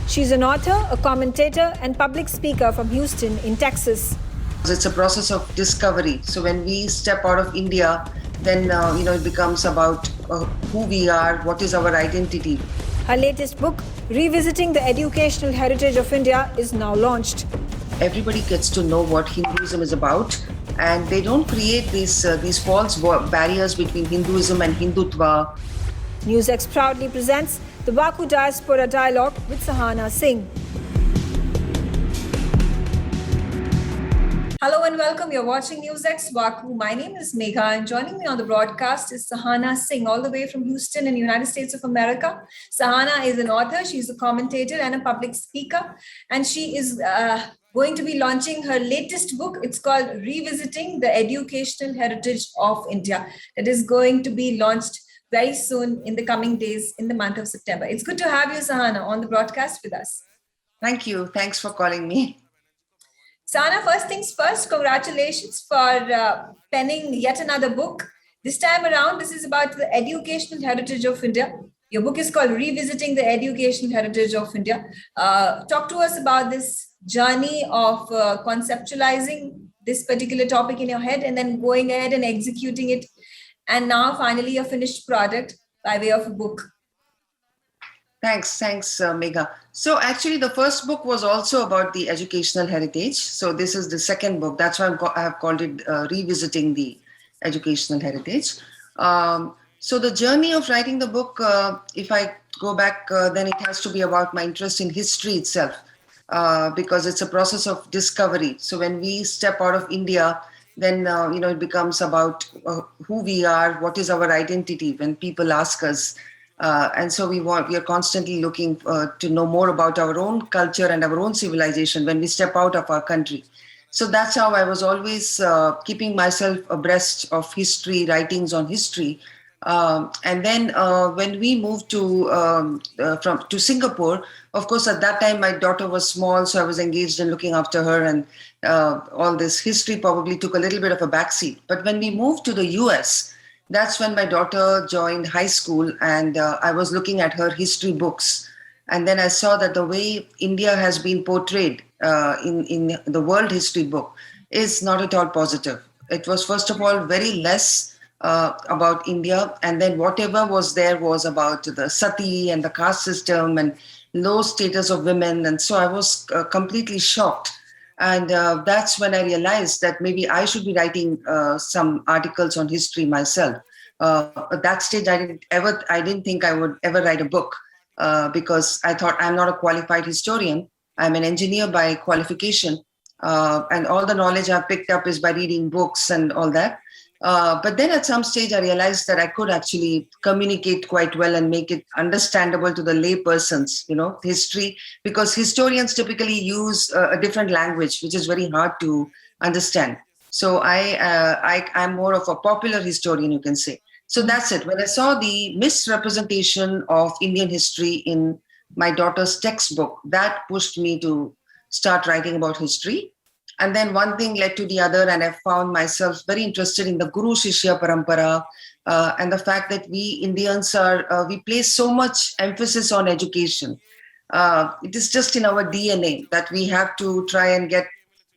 She's an author, a commentator, and public speaker from Houston in Texas. It's a process of discovery. So when we step out of India, then it becomes about who we are, what is our identity. Her latest book, Revisiting the Educational Heritage of India, is now launched. Everybody gets to know what Hinduism is about, and they don't create these false barriers between Hinduism and Hindutva. NewsX proudly presents the VaKu Diaspora Dialogue with Sahana Singh. Hello and welcome. You're watching NewsX VaKu. My name is Megha, and joining me on the broadcast is Sahana Singh, all the way from Houston in the United States of America. Sahana is an author, she's a commentator and a public speaker, and she is going to be launching her latest book. It's called Revisiting the Educational Heritage of India. It is going to be launched very soon in the coming days in the month of September. It's good to have you, Sahana, on the broadcast with us. Thank you. Thanks for calling me. Sahana, first things first, congratulations for penning yet another book. This time around, this is about the educational heritage of India. Your book is called Revisiting the Educational Heritage of India. Talk to us about this journey of conceptualizing this particular topic in your head and then going ahead and executing it. And now finally a finished product by way of a book. Thanks, Megha. So actually the first book was also about the educational heritage. So this is the second book. That's why I have called it Revisiting the Educational Heritage. So the journey of writing the book, if I go back, then it has to be about my interest in history itself, because it's a process of discovery. So when we step out of India, then it becomes about who we are, what is our identity when people ask us. And so we are constantly looking to know more about our own culture and our own civilization when we step out of our country. So that's how I was always keeping myself abreast of history, writings on history. And then when we moved to Singapore, of course, at that time, my daughter was small, so I was engaged in looking after her, and all this history probably took a little bit of a backseat. But when we moved to the US, that's when my daughter joined high school, and I was looking at her history books. And then I saw that the way India has been portrayed in the world history book is not at all positive. It was, first of all, very less about India, and then whatever was there was about the sati and the caste system and low status of women. And so I was completely shocked. And that's when I realized that maybe I should be writing some articles on history myself. At that stage, I didn't think I would ever write a book because I thought I'm not a qualified historian. I'm an engineer by qualification, and all the knowledge I've picked up is by reading books and all that. But then at some stage, I realized that I could actually communicate quite well and make it understandable to the lay persons, history, because historians typically use a different language, which is very hard to understand. So I'm more of a popular historian, you can say. So that's it. When I saw the misrepresentation of Indian history in my daughter's textbook, that pushed me to start writing about history. And then one thing led to the other, and I found myself very interested in the Guru Shishya Parampara and the fact that we Indians we place so much emphasis on education. It is just in our DNA that we have to try and get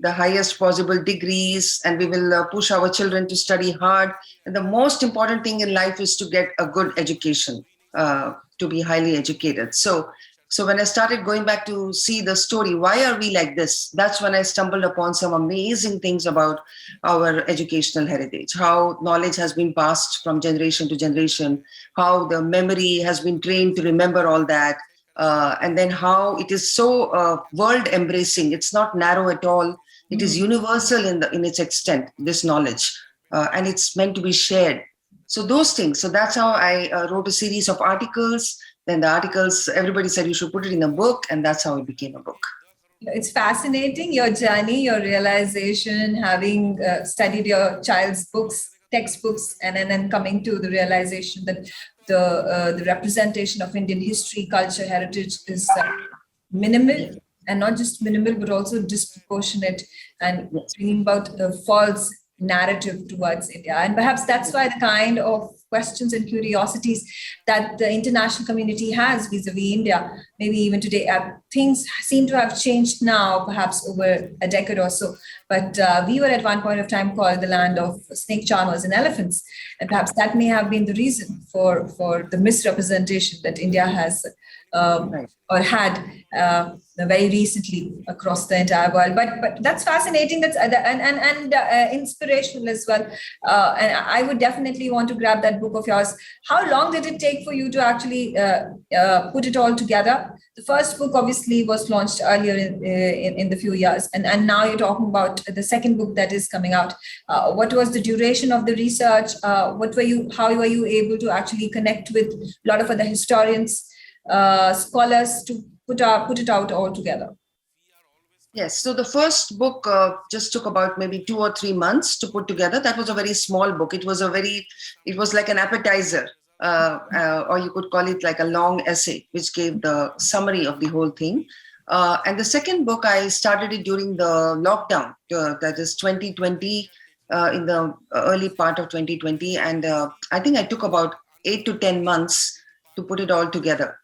the highest possible degrees, and we will push our children to study hard. And the most important thing in life is to get a good education, to be highly educated. So when I started going back to see the story, why are we like this? That's when I stumbled upon some amazing things about our educational heritage, how knowledge has been passed from generation to generation, how the memory has been trained to remember all that, and then how it is so world embracing. It's not narrow at all. It is universal in its extent, this knowledge, and it's meant to be shared. So those things. So that's how I wrote a series of articles. Then the articles, everybody said you should put it in a book, and that's how it became a book. It's fascinating, your journey, your realization, having studied your child's books, textbooks, and then coming to the realization that the representation of Indian history, culture, heritage is minimal, and not just minimal, but also disproportionate, and bringing about false narrative towards India. And perhaps that's why the kind of questions and curiosities that the international community has vis-a-vis India, maybe even today, things seem to have changed now, perhaps over a decade or so. But we were at one point of time called the land of snake charmers and elephants. And perhaps that may have been the reason for the misrepresentation that India has or had very recently across the entire world. But that's fascinating. That's and inspirational as well. And I would definitely want to grab that book of yours. How long did it take for you to actually put it all together? The first book obviously was launched earlier in the few years, and now you're talking about the second book that is coming out. What was the duration of the research? How were you able to actually connect with a lot of other historians, scholars to put it out all together? Yes, so the first book just took about maybe 2 or 3 months to put together. That was a very small book. It was like an appetizer, or you could call it like a long essay, which gave the summary of the whole thing. And the second book, I started it during the lockdown, that is 2020, in the early part of 2020. And I think I took about 8 to 10 months to put it all together.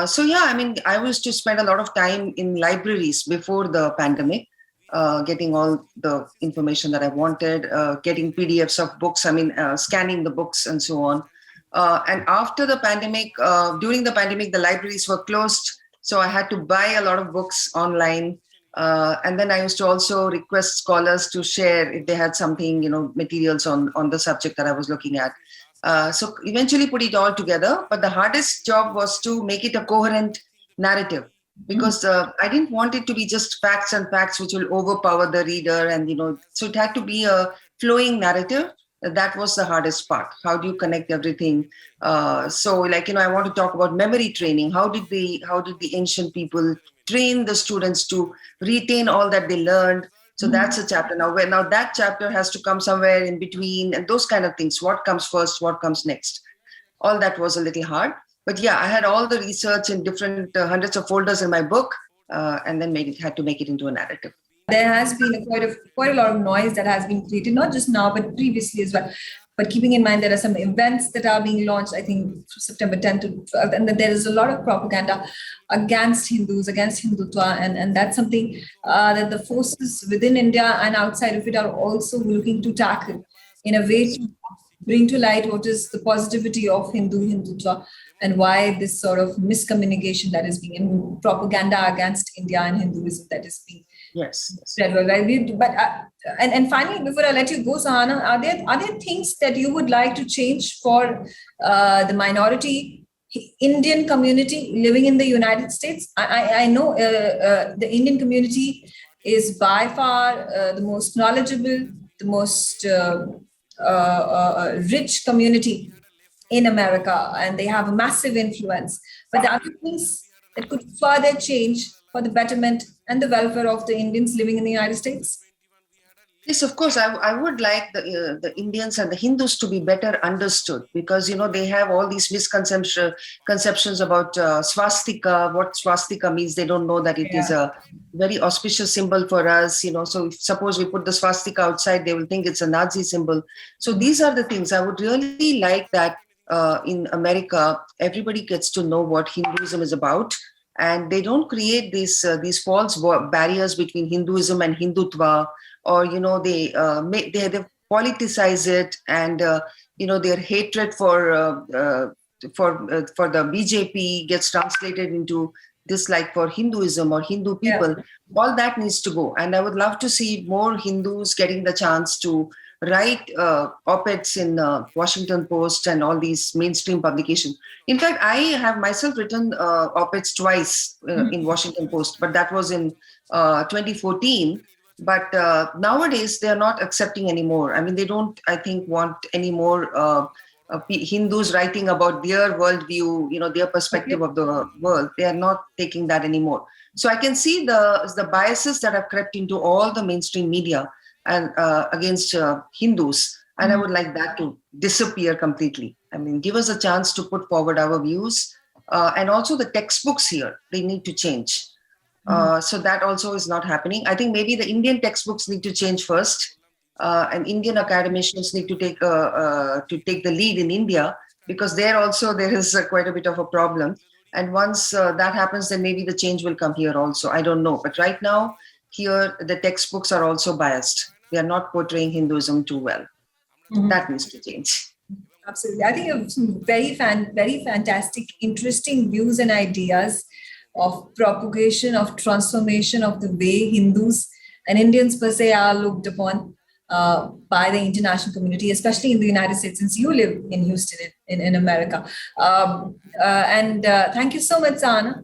So yeah, I mean, I used to spend a lot of time in libraries before the pandemic, getting all the information that I wanted, getting PDFs of books, scanning the books and so on. And after the pandemic, during the pandemic, the libraries were closed. So I had to buy a lot of books online. And then I used to also request scholars to share if they had something, materials on the subject that I was looking at. So eventually put it all together, but the hardest job was to make it a coherent narrative, because I didn't want it to be just facts and facts which will overpower the reader, and so it had to be a flowing narrative. That was the hardest part. How do you connect everything? So I want to talk about memory training. How did the ancient people train the students to retain all that they learned? So that's a chapter. Now that chapter has to come somewhere in between, and those kind of things. What comes first? What comes next? All that was a little hard. But yeah, I had all the research in different hundreds of folders in my book, and then had to make it into a narrative. There has been quite a lot of noise that has been created, not just now, but previously as well. But keeping in mind, there are some events that are being launched, I think, September 10th to 12th, and that there is a lot of propaganda against Hindus, against Hindutva, and that's something that the forces within India and outside of it are also looking to tackle in a way to bring to light what is the positivity of Hindutva, and why this sort of miscommunication that is being in propaganda against India and Hinduism that is being spread worldwide. But and finally, before I let you go, Sahana, are there things that you would like to change for the minority Indian community living in the United States? I know the Indian community is by far the most knowledgeable, the most rich community in America, and they have a massive influence. But the other things that could further change for the betterment and the welfare of the Indians living in the United States? Yes, of course. I would like the Indians and the Hindus to be better understood, because they have all these misconceptions about swastika. What swastika means, they don't know that it is a very auspicious symbol for us. So if, suppose we put the swastika outside, they will think it's a Nazi symbol. So these are the things I would really like that in America, everybody gets to know what Hinduism is about, and they don't create these false barriers between Hinduism and Hindutva. Or they politicize it, and their hatred for the BJP gets translated into dislike for Hinduism or Hindu people. All that needs to go, and I would love to see more Hindus getting the chance to write op-eds in Washington Post and all these mainstream publications. In fact, I have myself written op-eds twice in Washington Post, but that was in 2014. But nowadays, they are not accepting anymore. I mean, they don't, I think, want any more Hindus writing about their worldview, their perspective of the world. They are not taking that anymore. So I can see the biases that have crept into all the mainstream media and against Hindus. And I would like that to disappear completely. I mean, give us a chance to put forward our views. And also the textbooks here, they need to change. So that also is not happening. I think maybe the Indian textbooks need to change first, and Indian academicians need to take the lead in India, because there is quite a bit of a problem. And once that happens, then maybe the change will come here also. I don't know. But right now, here, the textbooks are also biased. They are not portraying Hinduism too well. Mhm. That needs to change. Absolutely. I think you have some very fantastic, interesting views and ideas of propagation, of transformation of the way Hindus and Indians per se are looked upon by the international community, especially in the United States, since you live in Houston, in America. And thank you so much, Sahana,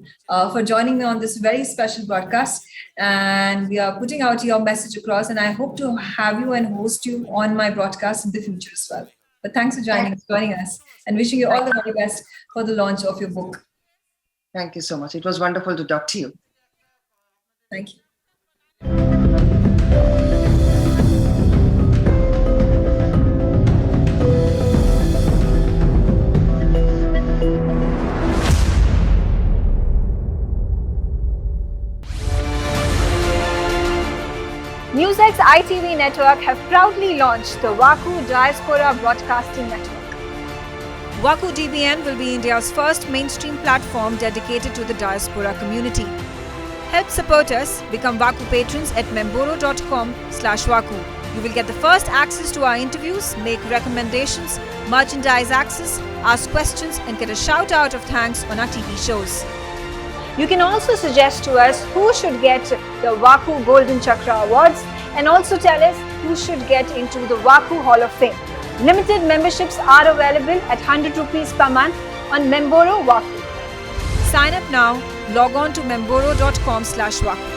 for joining me on this very special broadcast. And we are putting out your message across, and I hope to have you and host you on my broadcast in the future as well. But thanks for joining us, and wishing you all the very best for the launch of your book. Thank you so much. It was wonderful to talk to you. Thank you. NewsX ITV network have proudly launched the VaKu Diaspora Broadcasting Network. VaKu DBN will be India's first mainstream platform dedicated to the diaspora community. Help support us. Become VaKu patrons at memboro.com/VaKu. You will get the first access to our interviews, make recommendations, merchandise access, ask questions, and get a shout out of thanks on our TV shows. You can also suggest to us who should get the VaKu Golden Chakra Awards, and also tell us who should get into the VaKu Hall of Fame. Limited memberships are available at 100 rupees per month on Memboro VaKu. Sign up now. Log on to memboro.com/VaKu.